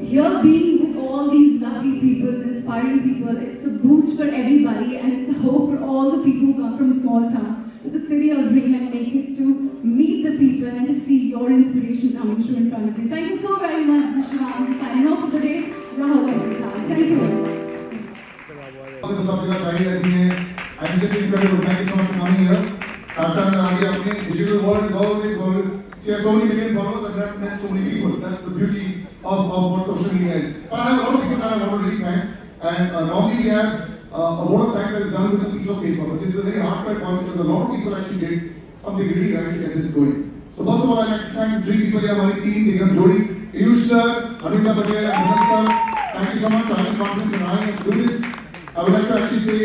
Here being with all these lovely people, inspiring people, it's a boost for everybody and it's a hope for all the people who come from a small town to the city of dream and make it to meet the people and to see your inspiration coming true in front of you. Thank you so very much, This is Shivani signing off for the day. Rahul Agarwal. Thank you. I think just incredible. Thank you so much for coming here. Tarsha and digital world is always she has so many million followers and I've met so many people. That's the beauty of what social media is. But I have a lot of people that I want to really thank. And normally we have a lot of thanks that is done with a piece of paper. But this is a very heartfelt one because a lot of people actually did something really right to get this going. So first of all, I'd like to thank three people here, my team, Vikram Jodi, Ayush sir, Anurag Patel and Bharat sir. Thank you so much for having confidence in allowing us to do this. I would like to actually say,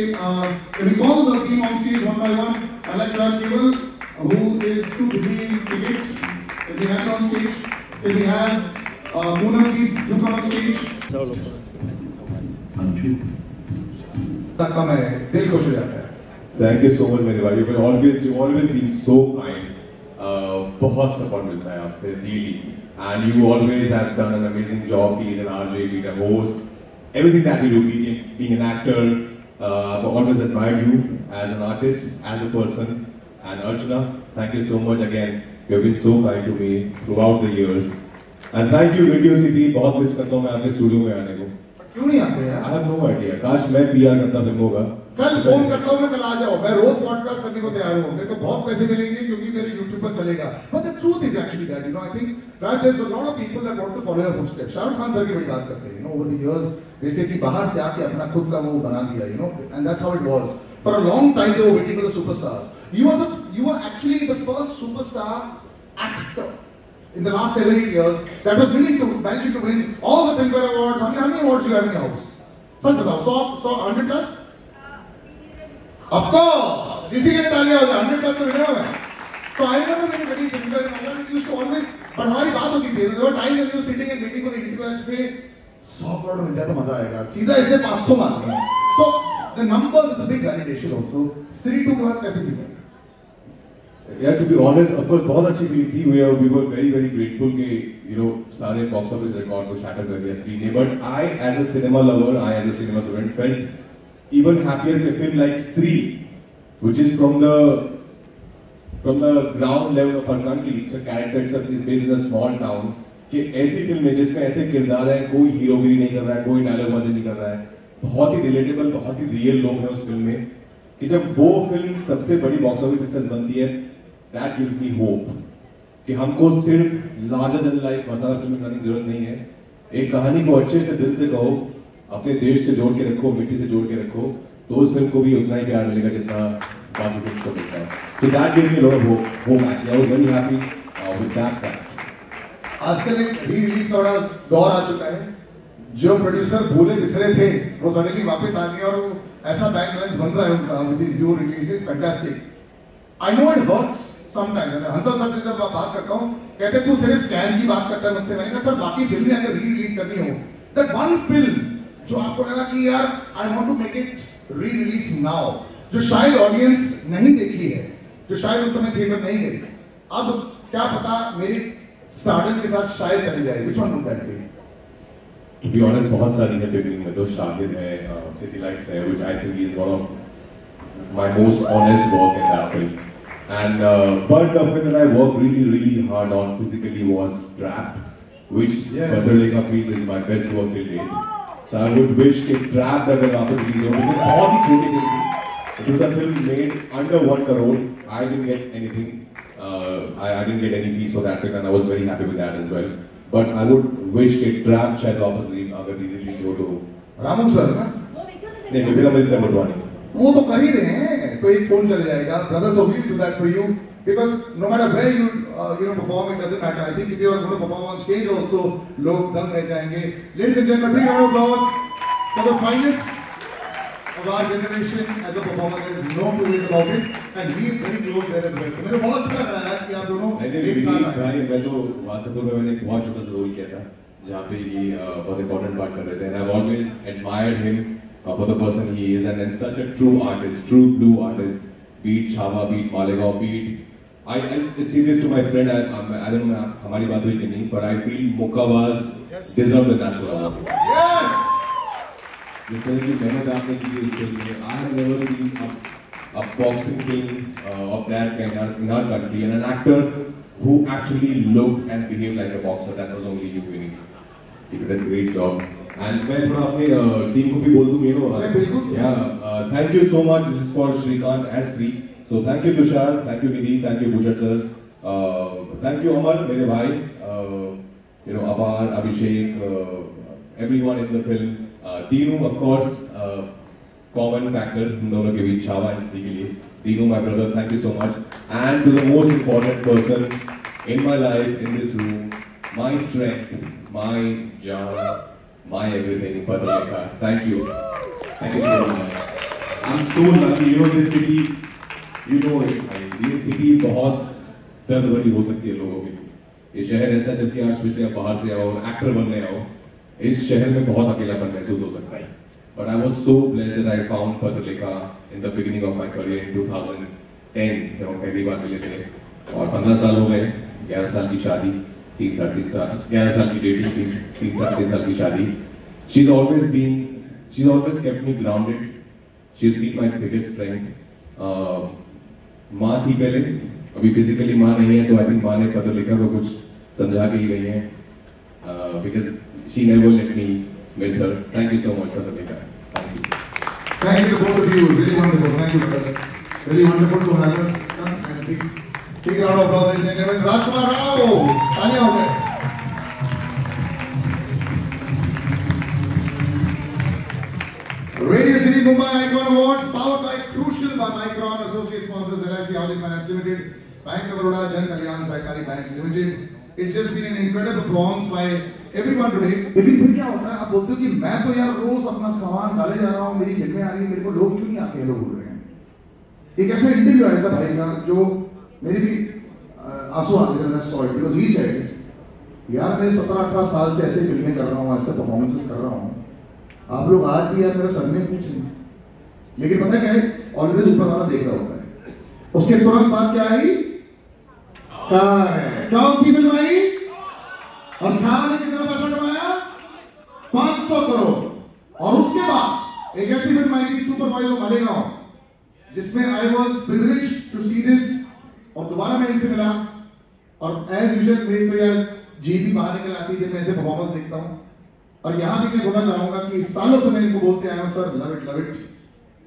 can we call the team on stage one by one? I'd like to have Keval, who is too busy tickets. If we have on stage, if we have Poonam, please do come on stage. Thank you so much, मेरे भाई. You've always been so kind. बहुत support मिलता है आपसे, really. And you always have done an amazing job, be it an RJ, be it a host. Everything that you do, being an actor, I've always admired you as an artist, as a person. And Archana, thank you so much again. You have been so kind to me throughout the years. And thank you, Radio City. बहुत miss करता हूँ मैं आपके studio में आने को. क्यों नहीं आते यार? I have no idea. काश मैं PR करता फिल्मों का. कल फोन करता हूँ मैं कल आ जाओ. मैं रोज पॉडकास्ट करने को तैयार हूँ. मेरे को बहुत पैसे मिलेंगे क्योंकि मेरे YouTube पर चलेगा. But the truth is actually that, I think that there's a lot of people that want to follow your footsteps. Shah Rukh Khan sir की बड़ी बात करते हैं. Over the years, basically बाहर से आके अपना खुद का वो बना दिया. And that's how it was. For a long time they were waiting for the superstars. You were actually the first superstar actor in the last 7-8 years that was managing to win all the Filmfare Awards. How many awards do you have in your house? Such बताओ, 100 plus? Of course, किसी के तालियां हो जाए 100 plus तो winner है. So I remember when we were Filmfare Awards, we used to always, but हमारी बात होती थी. There were times when we were sitting and waiting for the interview and say 100 crore मिल जाए तो मजा आएगा. सीधा इसने 500 मांगे हैं. So the numbers is a big validation also. 3-2 के बाद कैसे जीते? Yeah, to be honest, of course, बहुत अच्छी फीलिंग थी. We were very grateful कि सारे box office record को shatter कर दिया screen ने. But I, as a cinema lover, as a cinema student, felt even happier to film like Stree, which is from the ground level of our country. It's a character, it's based in a small town. कि ऐसी film है जिसमें ऐसे किरदार हैं, कोई हीरोगिरी नहीं कर रहा है, कोई डायलॉग बाजी नहीं कर रहा है. बहुत ही रिलेटेबल, बहुत ही रियल लोग हैं उस फिल्म में. कि जब वो फिल्म सबसे बड़ी बॉक्स ऑफिस सक्सेस बनती है, that gives me hope कि हमको सिर्फ larger than life मसाला फिल्म करने की जरूरत नहीं है. एक कहानी को अच्छे से दिल से कहो, अपने देश से जोड़ के रखो, मिट्टी से जोड़ के रखो, तो उस फिल्म को भी उतना ही प्यार मिलेगा जितना बाकी फिल्म को मिलता है. So that gives me a lot of hope actually. I was very happy with that fact. आजकल एक री-रिलीज का बड़ा दौर आ चुका है. जो प्रोड्यूसर भूले बिसरे थे, वो सडनली वापस आ गए और ऐसा बैंक बैलेंस बन रहा है उनका with these new releases. Fantastic. I know it hurts sometimes. Hansal sir से जब बात करता हूँ, कहते तू सिर्फ स्कैन की बात करता है मुझसे. मैंने कहा सर बाकी फिल्में अगर री-रिलीज करनी हो, that one film जो आपको लगा कि यार I want to make it re-release now, जो शायद ऑडियंस नहीं देखी है, जो शायद उस समय थिएटर नहीं गई. अब क्या पता मेरी स्टार्डम के साथ शायद चली जाए, which one would that be? To be honest, बहुत सारी है beginning में तो शाहिद है, City Lights है, which I think is one of my most honest work in that film. And but the film that I worked really hard on physically was Trapped, which Bhadralekha feels is my best work till date. So I would wish कि Trapped अगर वापस release हो, लेकिन बहुत ही छोटी film थी. It was a film made under 1 crore. I didn't get anything. I didn't get any fees for that film, and I was very happy with that as well. But I would wish कि Trapped शायद वापस अगर release हो तो. Ramu sir ना? नहीं, विक्रम आदित्य मोटवानी. वो तो कर ही रहे हैं, तो एक फोन चले जाएगा. Brothers, so we do that for you because no matter where you perform, it doesn't matter. I think if you are going to perform on stage also, लोग दंग रह जाएंगे. Ladies and gentlemen, big round of applause for the finest of our generation as a performer. There is no two ways about it, and he is very close there as well. तो मेरे बहुत अच्छा लगा आज कि आप दोनों एक साथ आए. भाई मैं तो वासुदेव में मैंने एक बहुत छोटा रोल किया था जहाँ पे ये बहुत important part कर रहे थे, and I've always admired him for the person he is, and such a true artist, true blue artist. Beat Chhava, beat Malegaon, beat I say this to my friend. I don't know हमारी बात हुई कि नहीं, but I feel Mukkabaz deserve the national award. Yes. जिस तरह की मेहनत आपने की है इस फिल्म में, I have never seen a boxing film of that kind in our country, and an actor who actually looked and behaved like a boxer. That was only you, Vinny. You did a great job. And मैं थोड़ा अपने team को भी बोल दूँ, thank you so much. This is for Shrikant as free. So thank you Tushar, thank you Nidhi, thank you Bhushan sir, thank you Amar, मेरे भाई, Apar, Abhishek, everyone in the film. Dinu, of course, common factor हम दोनों के बीच Chhava and Steve के लिए. Dinu, my brother, thank you so much. And to the most important person in my life, in this room, my strength, my jaan, my everything, Bhadralekha. Thank you. Thank you so much. I'm so lucky. This city, this city बहुत दर्द भरी हो सकती है लोगों की. ये शहर ऐसा जबकि आज पिछले बाहर से आओ, एक्टर बनने आओ, इस शहर में बहुत अकेलापन महसूस हो सकता है. But I was so blessed that I found Bhadralekha in the beginning of my career in 2010. जब हम पहली बार मिले थे, और 15 साल हो गए, 11 साल की शादी, 3 साल 11 साल की डेटिंग, 3 साल की शादी. She's always kept me grounded. She's been my biggest strength. माँ थी पहले, अभी फिजिकली माँ नहीं है, तो I think माँ ने Bhadralekha को कुछ समझा के ही गई है. Because she never let me miss her. Thank you so much, Bhadralekha. Thank you. Thank you both of you. Really wonderful. Thank you, brother. Really wonderful to have us. Big round of applause, ladies and gentlemen. Rajkumar Rao. तालियां हो जाए. Radio City Mumbai Icon Awards, powered by Crucial by Micron, associate sponsors LIC Housing Finance Limited, Bank of Baroda, Jan Kalyan Sahakari Bank Limited. It's just been an incredible performance by everyone today. लेकिन फिर क्या होता है, आप बोलते हो कि मैं तो यार रोज अपना सामान डाले जा रहा हूँ, मेरी फिल्में आ रही हैं, मेरे को लोग क्यों नहीं आके हेलो बोल रहे हैं. एक ऐसा इंटरव्यू आया था भाई का जो मेरे भी आंसू आते थे. मैं सॉरी बिकॉज़ ही सेड यार मैं 17-18 साल से ऐसे फिल्में कर रहा हूँ, ऐसे परफॉर्मेंसेस कर रहा हूँ, आप लोग आज भी यार मेरा सरनेम पूछ रहे हैं. लेकिन पता क्या है, ऑलवेज ऊपर वाला देख रहा होता है. उसके तुरंत बाद क्या आई, कौन सी फिल्म आई, और छावा ने कितना पैसा कमाया, 500 करोड़. और उसके बाद एक ऐसी फिल्म आई थी सुपरवाइजर मालेगांव, जिसमें I was privileged to see this. और दोबारा मैं इनसे मिला, और एज यूजुअल मेरी तो यार जीभ भी बाहर निकल आती है जब मैं ऐसे परफॉर्मेंस देखता हूँ. और यहाँ भी मैं बोलना चाहूंगा कि सालों से मैं इनको बोलते आया हूँ, सर लव इट.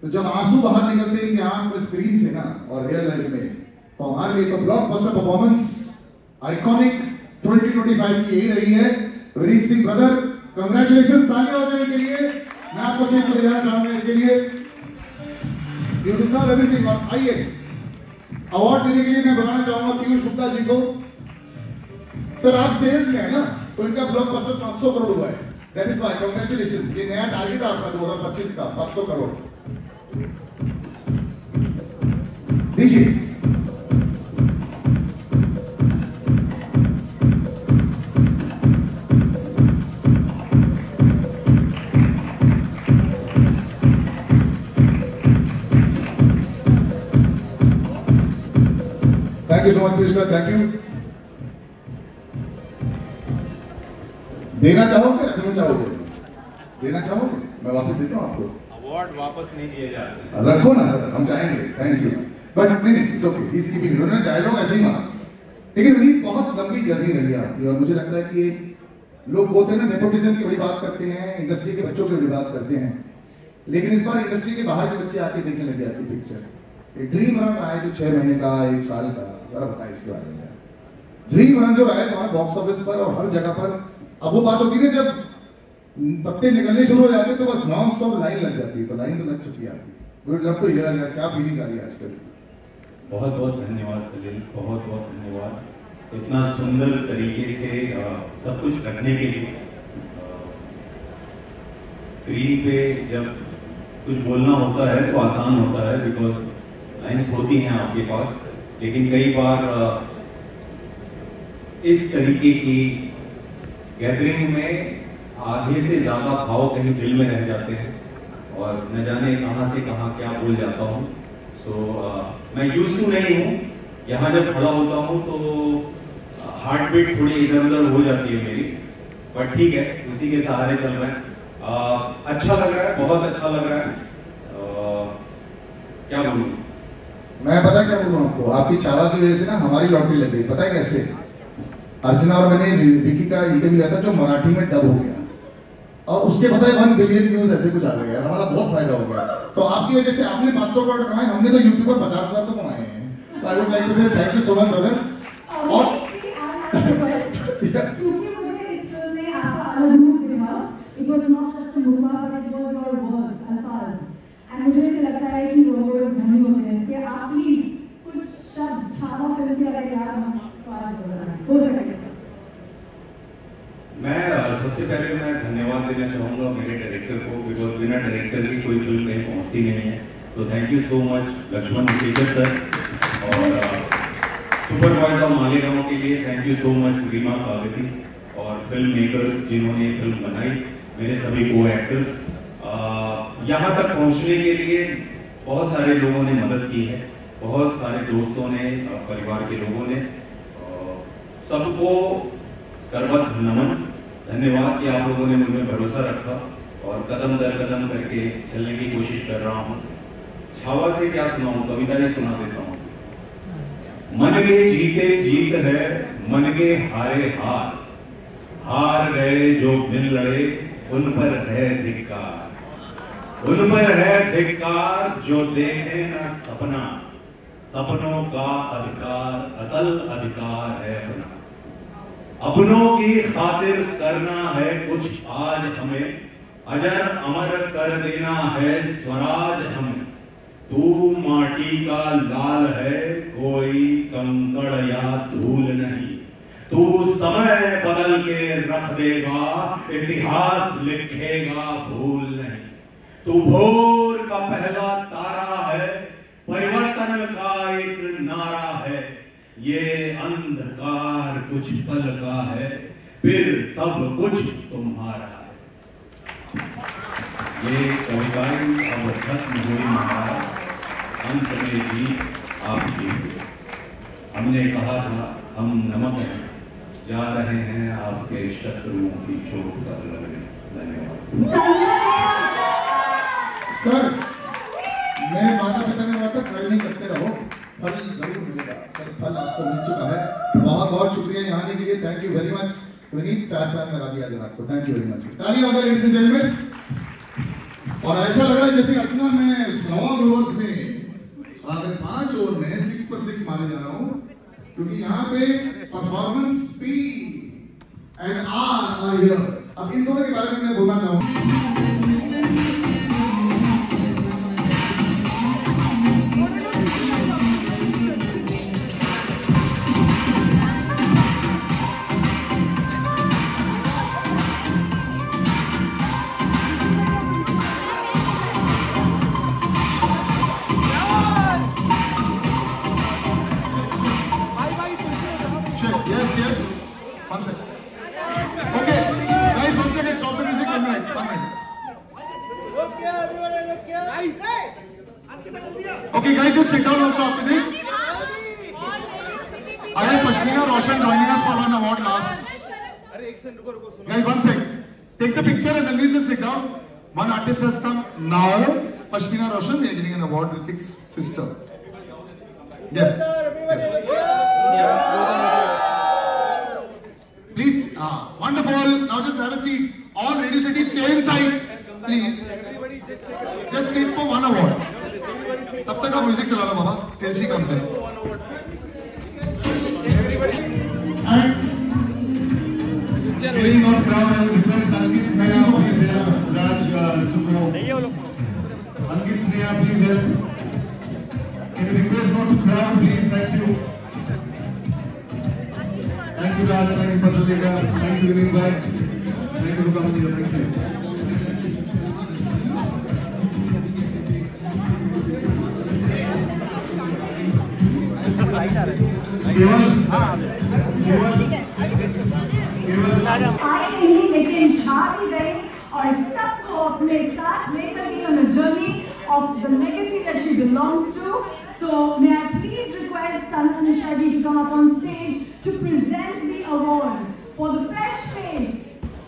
तो जब आंसू बाहर निकलते हैं कि आंख पर स्क्रीन से ना और रियल लाइफ में, तो हमारे लिए तो ब्लॉकबस्टर परफॉर्मेंस आइकॉनिक 2025 की यही रही है. Vineet Singh brother, congratulation. तालियां हो जाए इनके लिए. मैं आपको शेख को दिलाना चाहूंगा इसके लिए. You deserve everything. और आइए अवार्ड देने के लिए मैं बुलाना चाहूंगा पीयूष गुप्ता जी को. सर आप सेल्स में है ना, तो इनका ब्लॉकबस्टर 500 करोड़ हुआ है. That is why congratulations. ये नया टारगेट आपका 2025 का 500 करोड़. दीजिए. Thank you so much, sir. Thank you. देना चाहोगे, रखना चाहोगे? देना चाहोगे? मैं वापस देता हूँ आपको। अवार्ड वापस नहीं दिए जाते। रखो ना सर, हम चाहेंगे। Thank you. बट नहीं, इट्स ओके। उन्होंने डायलॉग ऐसे ही मारा। लेकिन विनीत बहुत लंबी जर्नी रही है आपकी, और मुझे लगता है कि लोग बोलते हैं ना, नेपोटिज्म की बड़ी बात करते हैं, इंडस्ट्री के बच्चों की बड़ी बात करते हैं, लेकिन इस बार इंडस्ट्री के बाहर के बच्चे आके देखने लग जाते पिक्चर। एक ड्रीम रन रहा है जो 6 महीने का, 1 साल का, जरा बताएं इसके बारे में। ड्रीम रन जो रहा है तुम्हारा बॉक्स ऑफिस पर और हर जगह पर, अब वो बात होती है जब पत्ते निकलने शुरू हो जाते हैं तो बस नॉन स्टॉप लाइन लग जाती है, तो लाइन तो लग चुकी है आपकी। गुड लक टू हियर यार, क्या फीलिंग आ रही है आजकल? बहुत बहुत धन्यवाद सलील, बहुत बहुत धन्यवाद इतना सुंदर तरीके से सब कुछ करने के लिए। स्क्रीन पे जब कुछ बोलना होता है तो आसान होता है, बिकॉज लाइन्स होती हैं आपके पास, लेकिन कई बार इस तरीके की गैदरिंग में आधे से ज्यादा भाव कहीं दिल में रह जाते हैं और न जाने कहाँ से कहाँ क्या बोल जाता हूँ। सो मैं यूज्ड टू नहीं हूँ, यहाँ जब खड़ा होता हूँ तो हार्ट बीट थोड़ी इधर उधर हो जाती है मेरी, पर ठीक है, उसी के सहारे चल रहे हैं। अच्छा लग रहा है, बहुत अच्छा लग रहा है। क्या बोलूँ मैं, पता क्या बोलूँ आपको, आपकी चावा की वजह से ना हमारी लॉटरी लग गई। पता है कैसे? अर्चना और मैंने विकी का इंटरव्यू लिया था जो मराठी में डब हो गया, और उसके पता है 1 बिलियन व्यूज ऐसे कुछ आ गए यार, हमारा बहुत फायदा हो गया। तो आपकी वजह से आपने 500 करोड़ कमाए, हमने तो यूट्यूब पर 50,000 तो कमाए हैं। सो आई वुड लाइक टू से thank you so much brother. और क्योंकि मुझे इस फिल्म में आपका अलग रूप दिखा, it was not just a movie but it was your words, अल्फाज, एंड मुझे ऐसा लगता है कि वो वर्ड्स धनी होते हैं कि आप प्लीज कुछ शब्द छावा फिल्म के अगर याद हो सके। मैं सबसे पहले मैं धन्यवाद देना चाहूँगा मेरे डायरेक्टर को, बिकॉज बिना डायरेक्टर की कोई फिल्म कहीं पहुँचती नहीं है। तो thank you so much Lakshman Shekhar sir, और सुपरवाइजर मालेगांव के लिए thank you so much Reema Kavati, और फिल्म मेकर्स जिन्होंने ये फिल्म बनाई, मेरे सभी को एक्टर्स। यहाँ तक पहुँचने के लिए बहुत सारे लोगों ने मदद की है, बहुत सारे दोस्तों ने, परिवार के लोगों ने, सबको करवत नमन, धन्यवाद कि आप लोगों ने मुझ में भरोसा रखा और कदम दर कदम करके चलने की कोशिश कर रहा हूँ। छावा से क्या सुनाऊं, कविता ही सुना देता हूँ। मन के जीते जीत है, मन के हारे हार, हार गए जो दिन लड़े उन पर है धिक्कार, उन पर है धिक्कार जो देखे न सपना, सपनों का अधिकार असल अधिकार है अपना, अपनों की खातिर करना है कुछ आज हमें, अजर अमर कर देना है स्वराज हमें। तू माटी का लाल है, कोई कंकड़ या धूल नहीं, तू समय बदल के रख देगा, इतिहास लिखेगा भूल नहीं। तू भोर का पहला तारा है, परिवर्तन का एक नारा है, ये अंधकार कुछ पल का है, फिर सब कुछ तुम्हारा है। ये कविताएं अब खत्म हुई महाराज, अंत में भी आपकी। हमने कहा था हम नमक हैं, जा रहे हैं आपके शत्रुओं की चोट पर लगने। धन्यवाद सर। मेरे माता पिता ने कहा था ट्रेनिंग करते रहो, फल जरूर मिलेगा। सर फल आपको मिल चुका है, बहुत बहुत शुक्रिया यहाँ आने के लिए। Thank you very much. Vineet 4 लगा दिया जनाब को, थैंक यू वेरी मच। तालियां हो लेडीज एंड जेंटलमैन। और ऐसा लग रहा है जैसे अर्चना में 100 ओवर्स में आगे 5 ओवर में 6 पर 6 मारने जा रहा हूँ, क्योंकि यहाँ पे performance speed and are here. अब इन दोनों के बारे में मैं बोलना चाहूँगा। Yes. 1 second. Okay, guys, 1 second. Stop the music. 1 minute. Okay, guys, just sit down also after this. I have Pashmina Roshan joining us for an award last. Guys, one sec. Take the picture and then we'll just sit down. One artist has come now. Pashmina Roshan, we are giving an award to Ritik's sister. Yes. Please, wonderful. Now just have a seat. All Radio City, stay inside, please. Just sit for one award. तब तक आप music चला लो बाबा, till she comes in. Getting on crowd, I would request Ankit Sneha, please help Raj to go. Ankit Sneha, please help. Can you request not to crowd, please? Thank you. Thank you, Raj. Thank you, Patrika. Thank you, Vinay Bhai. Thank you for coming here. Thank you. Finally लेकिन छा भी गई और सबको अपने साथ लेकर गई on a journey of the legacy that she belongs to. So may I please request Sanat Nisha ji to come up on stage to present the award for the fresh face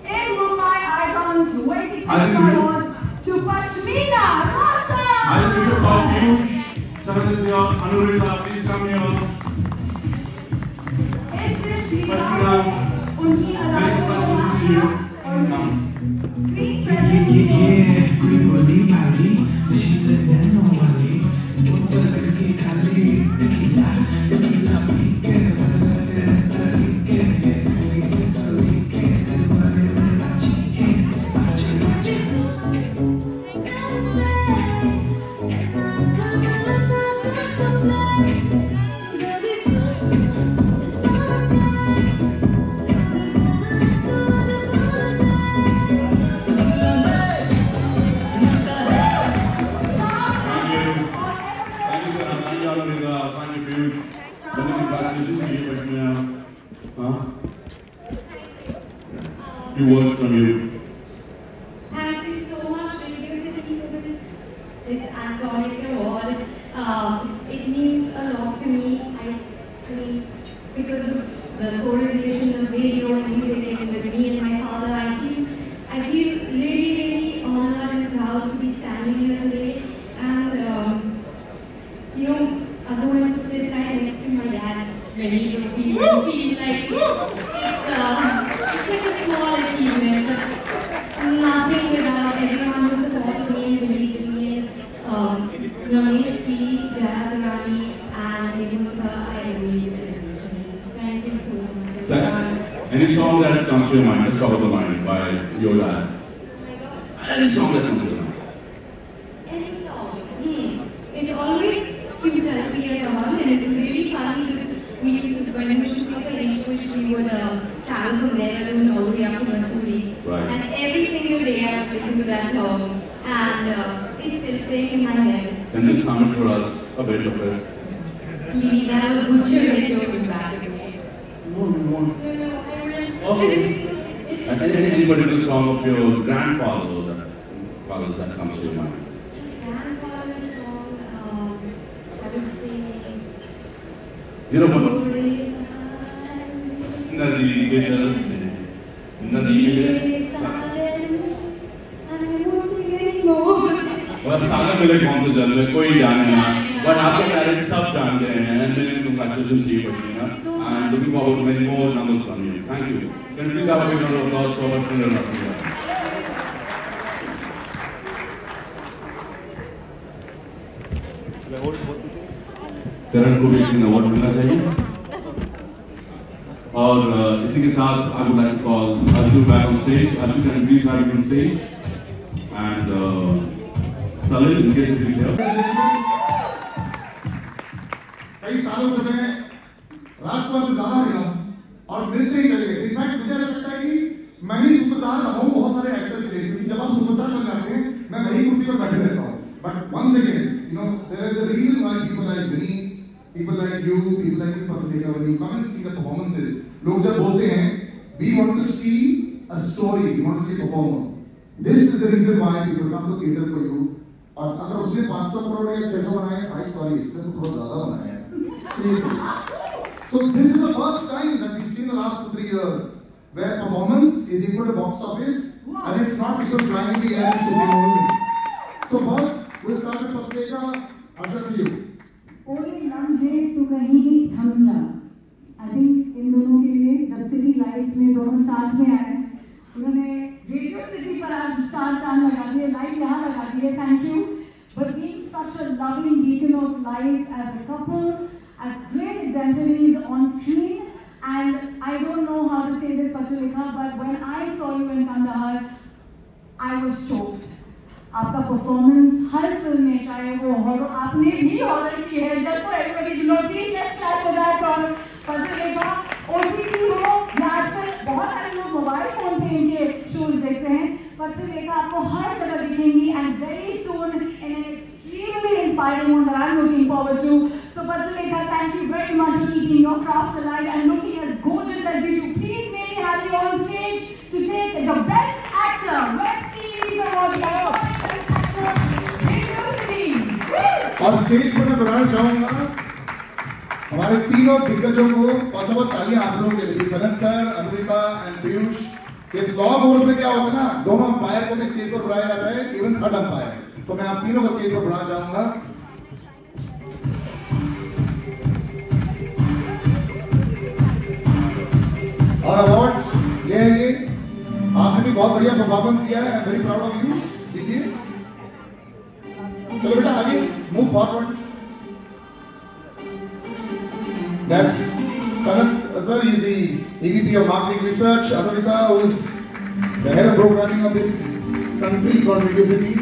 in Mumbai Icon 2025 awards to Pashmina Roshan. I wish you all huge. Sanat is here. Anurita, please come here. उनकी few words from you. Thank you so much, Radio City, for this iconic award. It means a lot to me. I mean, because of the co-realization of radio and music and with me and my father, I feel really honored and proud to be standing here today. And you know, I'll go and put this right next to my dad's ready to feel like it's like a small achievement, but nothing without everyone who supported me and believed in me. Ramesh ji, Jayadurani, and Hemant sir, I really thank you so much. Any song that comes to your mind, let's talk of the mind by your dad. Oh my God. Any song that comes to your mind. Any song? It's always cute to hear about, and it's really funny because we used to, when we used to take a language, we would travel from there and all the way up to Missouri. Right. And every single day I would listen to that song, and it's still playing in my head. Can you comment for us a bit of it? Please, I will butcher it, you'll be back again. No, no, no. No, I will. Okay. And any particular song of your grandfather's that comes to your mind? Grandfather's song, I would say. You know what? Nadi ke jal se, nadi ke I won't sing anymore. और सागर मिले कौन से जल में कोई जाने ना but आपके टैलेंट सब जानते हैं and मैंने congratulations to you Pashmina and looking forward to many more numbers from you. Thank you. Can you please have a big round of applause for Pashmina Roshan? करण को भी एक अवार्ड मिलना चाहिए और इसी के साथ I would like to call Ashu back on stage. Ashu, can you please have him on stage and Salil, in case he's here. कई सालों से मैं राजकुमार से ज्यादा मिला और मिलते ही चले गए। इनफैक्ट मुझे ऐसा लगता है कि मैं ही सुपरस्टार रहा हूँ बहुत सारे एक्टर्स के लिए, क्योंकि जब आप सुपरस्टार बन जाते हैं मैं वही कुर्सी पर बैठे रहता हूँ। But once again, you know, there is a reason why people like Vineet, people like you, people like Patrika, when you come and see the performances, लोग जब बोलते हैं, we want to see a story, we want to see a performer. This is the reason why people come to theaters for you. और अगर उसने 500 करोड़ या 600 बनाए, भाई sorry, इससे तो थोड़ा ज़्यादा बनाया है. So this is the first time that we've seen the last 2-3 years where performance is equal to box office, and it's not people flying in the air and shooting only. So boss, we'll start with Patrika. Answer to you. पूरे लम्हे तो कहीं थम जा। I think इन दोनों के लिए जब सिटी लाइट्स में दोनों साथ में आए, उन्होंने रेडियो सिटी पर आज स्टार चांद लगा दिए, लाइट यहाँ लगा दिए। Thank you for being such a loving beacon of light as a couple, as great exemplaries on screen. And I don't know how to say this, Pachalika, but when I saw you in Kandahar, I was stoked. आपका performance हर film में, चाहे वो horror, आपने भी horror की है, just for everybody to know, please let's clap for that for Pachalika. OTT हो या आजकल बहुत सारे लोग मोबाइल फोन पे इनके शोज देखते हैं, Pachalika आपको हर जगह दिखेंगी, and very soon in an extremely inspiring one that I'm looking forward to. So Pachalika, thank you very much for keeping your craft alive and looking as gorgeous as you do. Please may we have you on stage to take the Best Actor Web Series Award. और stage पर मैं बुलाना चाहूंगा हमारे तीनों दिग्गजों को बहुत बहुत तालियां आप लोगों के लिए, सनत सर, अमृता एंड पीयूष। ये लॉन्ग ओवर्स में क्या होता है ना, दोनों अंपायर को भी स्टेज पर बुलाया जाता है, इवन थर्ड अंपायर। तो मैं आप तीनों को स्टेज पर बुलाना चाहूंगा। और अवार्ड ये है, ये आपने भी बहुत बढ़िया परफॉर्मेंस किया है, I am very proud of you. दीजिए, चलो बेटा आगे move forward. That's Sanat sir, he is the EVP of Marketing Research, America, who is the head of programming of this country called Radio City.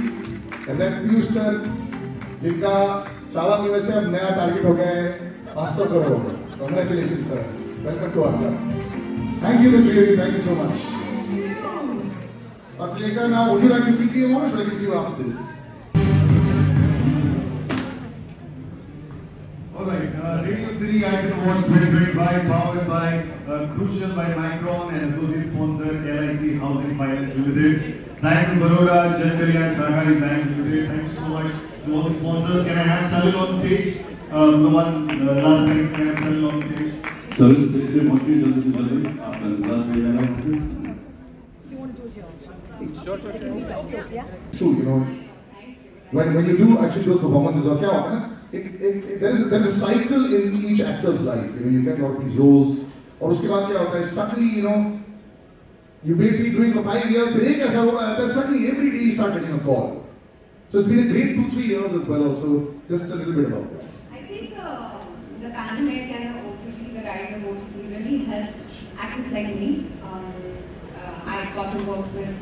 And that's Piyush sir, जिनका चावा की वजह से अब नया टारगेट हो गया है 500 crore. Congratulations sir, welcome to Agra. Thank you, thank you so much. Pachalika, now would you like to pick the award or should I give you after this? Alright, Radio City Icon Awards 2025 powered by Crucial by Micron and associate sponsor LIC Housing Finance Limited. Bank of Baroda, General and Sahari Bank Limited. Thank you so much to all the sponsors. Can I have Salil on stage? The one last time, can I have Salil on stage? Salil, secretary, motion जल्दी से जल्दी आपका result भेज देना है। You want to do it here on stage? Sure. True, you know, when you do actually those performances, और क्या होता है ना, there is a cycle in each actor's life. You know, you get a lot of these roles, और उसके बाद क्या होता है, suddenly, you know, you may be doing for 5 years, फिर एक ऐसा होगा, then suddenly every day you start getting a call. So it's been a great 2-3 years as well. Also, just a little bit about that. I think the pandemic and the OTT, the rise of OTT, really helped actors like me. I got to work with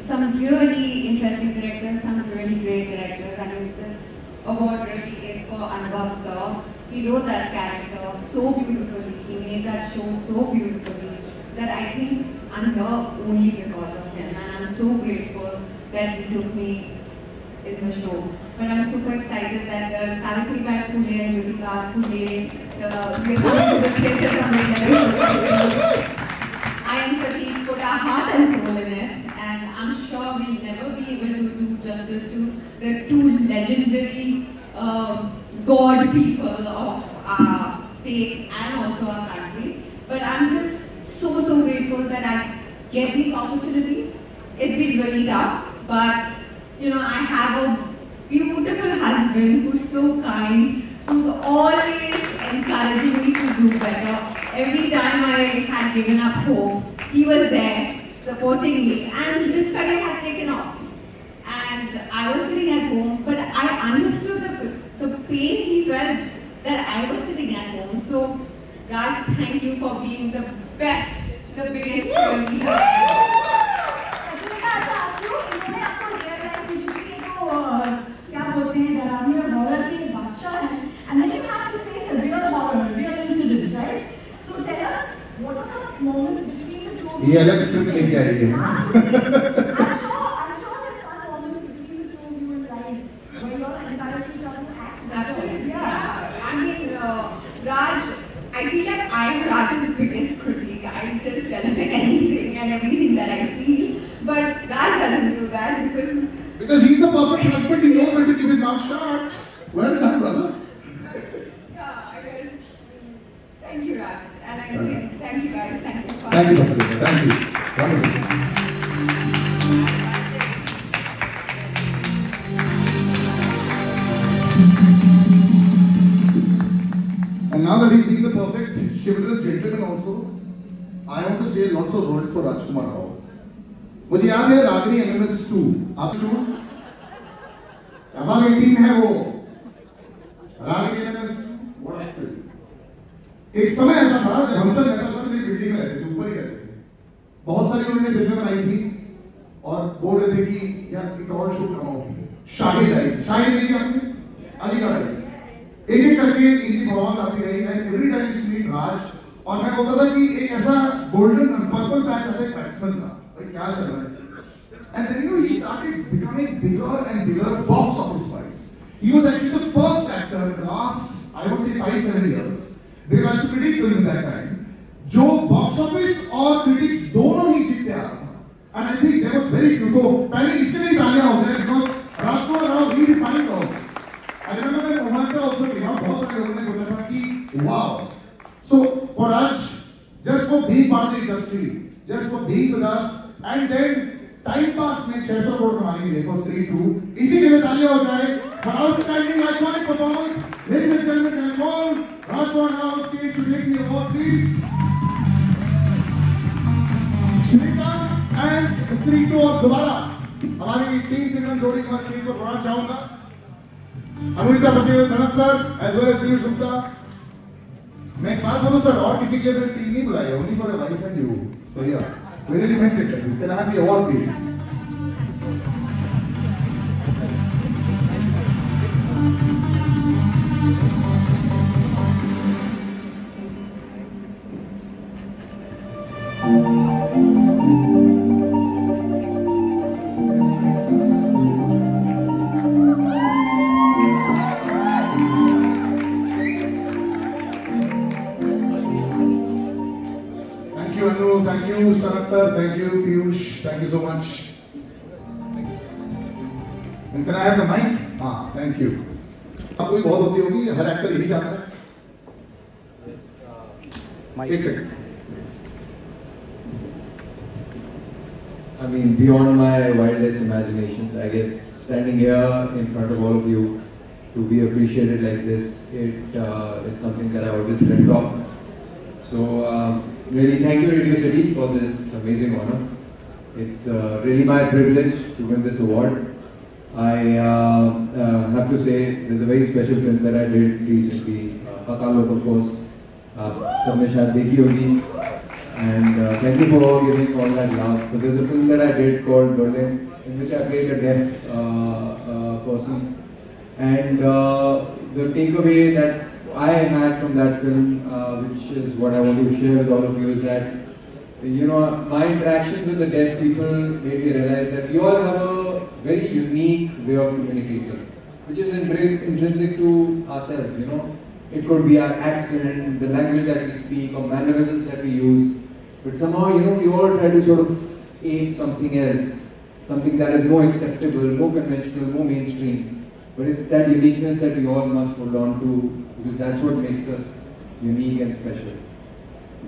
some really interesting directors, some really great directors. I mean, this award really is for Anubhav sir. He wrote that character so beautifully. He made that show so beautifully that I think I'm here only because of him. And I'm so grateful that he took me in the show. But I'm super excited that Savitribai Phule and Yutika Phule, we are coming to the theatre somewhere. I and Pratik put our heart and soul in it, and I'm sure we'll never be able to do justice to the two legendary god people of our state and also our country. But I'm just so grateful that I get these opportunities. It's been really tough, but you know, I have a beautiful husband who's so kind, who's always encouraging me to do better. Every time I had given up hope, he was there supporting me, and this career had taken off. And I was sitting at home, but I understood the pain he felt that I was sitting at home. So, Raj, thank you for being the best, the biggest cheerleader. And then you have to face a real horror, real incident, right? So tell us, what are the moments between the two of you? Yeah, let's simply get it. I'm sure there are moments between the two of you in life where you're encouraged each other to act. Absolutely. Yeah. I mean, Raj, I feel like I'm Raj's biggest critique. I just tell him anything and everything that I feel. But Raj doesn't do that because he's the perfect husband. He knows when to give his mouth shut. Well done, brother. Yeah, I guess. Thank you, Raj. And I think, thank you guys. Thank you for Thank you, Dr. Thank you. Wonderful. And now that he's being the perfect chivalrous gentleman also, I want to say lots of words for Rajkumar Rao. मुझे याद है रागनी MMS2, आप शुरू? हमारे team है वो रागनी MMS, what a film. एक समय ऐसा था जब हम सब नेता सब मेरी बिल्डिंग में रहते थे, ऊपर ही रहते थे. बहुत सारी उन्होंने फिल्में बनाई थी और बोल रहे थे कि यार एक और शो कराओ. शाहिद आई, शाहिद देखी आपने? अलीगढ़ आई. एक करके इनकी परफॉर्मेंस आती रही है. एवरी टाइम शी मीट राज और मैं बोलता था कि एक ऐसा गोल्डन पर्पल पैच आता है बैट्समैन का. भाई क्या चल रहा है? And then he started becoming bigger and bigger box office wise. He was actually the first actor in the last, I would say 5-7 years, because I used to predict films that time, जो box office और critics दोनों ही जीतते आ रहा था. And I think that was very true. तो पहले इससे नहीं तालियां होते हैं because Rajkumar Rao redefined all this. I remember when Oman का also came out, बहुत सारे लोगों ने सोचा था कि wow. So for Raj, just for being part of the industry, just for being with us, and then time pass में 600 करोड़ कमाने के लिए फॉर 3-2 इसी के लिए तालियां हो जाए for outstanding iconic performance. Ladies and gentleman, can all Rajkumar Rao stage to take the award please. Shrika and 3-2 और दोबारा हमारी टीम तिरंगा जोड़ी का स्टेज पर बुलाना चाहूंगा. Anushka Patel, Sanat sir, as well as Piyush Gupta. मैं एक बात बोलूं सर, और किसी के लिए टीम नहीं बुलाई है, only for your wife and you. So yeah we really meant it like this. Can I have the award, please? Thank you, Sanat sir. Thank you, Piyush. Thank you so much. And can I have the mic? Thank you. आपको भी बहुत होती होगी, हर actor यही चाहता है. एक second. I mean, beyond my wildest imaginations, I guess standing here in front of all of you to be appreciated like this, it is something that I always dreamt of. So. Really, thank you Radio City for this amazing honor. It's really my privilege to win this award. I have to say there's a very special film that I did recently, Patalok, of course. सबने शायद देखी होगी. And thank you for giving all that love. So there's a film that I did called Berlin, in which I played a deaf person. And the takeaway that I had from that film, which is what I want to share with all of you, is that, you know, my interactions with the deaf people made me realize that we all have a very unique way of communicating, which is intrinsic to ourselves, you know. It could be our accent, the language that we speak, or mannerisms that we use, but somehow, you know, we all try to sort of aim something else, something that is more acceptable, more conventional, more mainstream. But it's that uniqueness that we all must hold on to, because that's what makes us unique and special.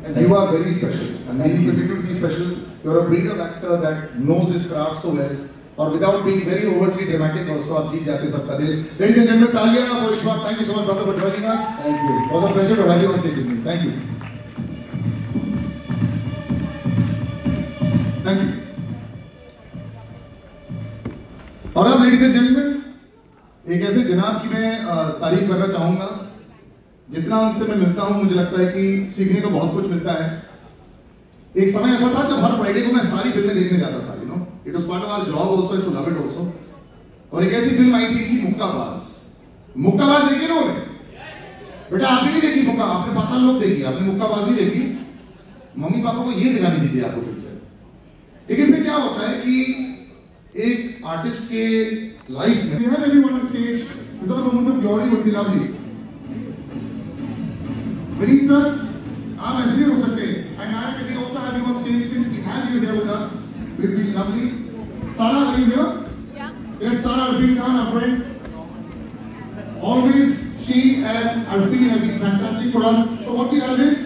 And you are very special, and you continue to be special. You're a breed of actor that knows his craft so well, or without being very overtly dramatic also, आप जीत जाते सबका दिल. Ladies and gentlemen, तालियां for Ishwak. Thank you so much, brother, for joining us. Thank you. It was a pleasure to have you on stage with me. Thank you. Thank you. और अब ladies and gentlemen, एक ऐसे जनाब की मैं तारीफ करना चाहूंगा. जितना उनसे मैं मिलता हूं, मुझे लगता है कि सीखने को बहुत कुछ मिलता है. एक समय ऐसा था जब हर फ्राइडे को मैं सारी फिल्में देखने जाता था. You know, it was part of our job also, to love it also. और एक ऐसी फिल्म आई थी कि मुक्काबाज. मुक्काबाज देखी ना? बेटा आपने नहीं देखी मुक्का? आपने पाताल देखी, आपने मुक्काबाज नहीं देखी? मम्मी पापा को ये दिखानी दीजिए आपको पिक्चर. लेकिन फिर क्या होता है कि एक आर्टिस्ट के लाइफ में we have everyone on stage. This is a moment of glory would be lovely. Vineet sir, आप ऐसे भी हो सकते हैं. And I can also have you on stage since we have you here with us. It would be lovely. Sara, are you here? Yeah. Yes, Sara Arfin Khan, our friend. Always she and Arfin have been fantastic for us. So what we have is,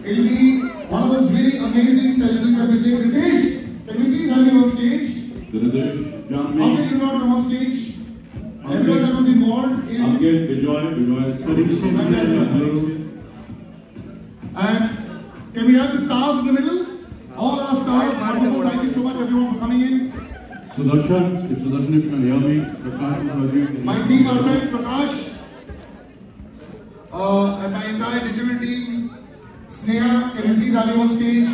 it will be one of those really amazing celebrity of the day, Ritesh. Can we please have you on stage? Ritesh, John, how can you not come on stage? Everyone that was involved in... And can we have the stars in the middle? All our stars. Wonderful. Thank you so much everyone for coming in. Sudarshan, if you can hear me, Prakash, my team outside, Prakash, and my entire digital team, Sneha, can you please have you on stage?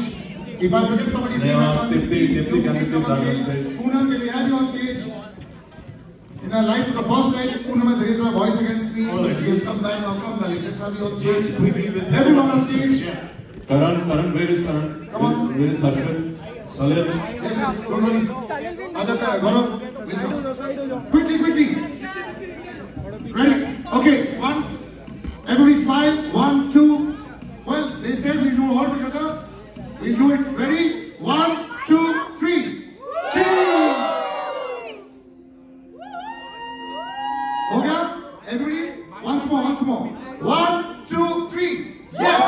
If I forget somebody's name, I can't please come on stage. Poonam, can we have you on stage? In her life, for the first time, Poonam has raised her voice against me, so she has come back. Now come, darling. Let's have you on stage. Everyone on stage. Karan, where is Karan? Come on. Where is Harshad? Salil? Yes, don't worry. Ajata, Gaurav, welcome. Quickly. Ready? Okay, one. Everybody smile. 1, 2. Well, they said we'll do all together. We'll do it. Ready? 1, 2, 3. Cheers! Okay? Everybody? Once more. 1, 2, 3. Yes!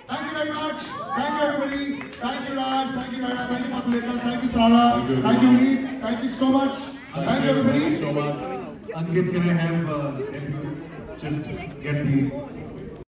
Thank you very much. Thank you everybody. Thank you Raj. Thank you Raina. Thank you Matuleka. Thank you Sala. Thank you Vineet. Thank you so much. Thank you everybody. Ankit, can I have just get the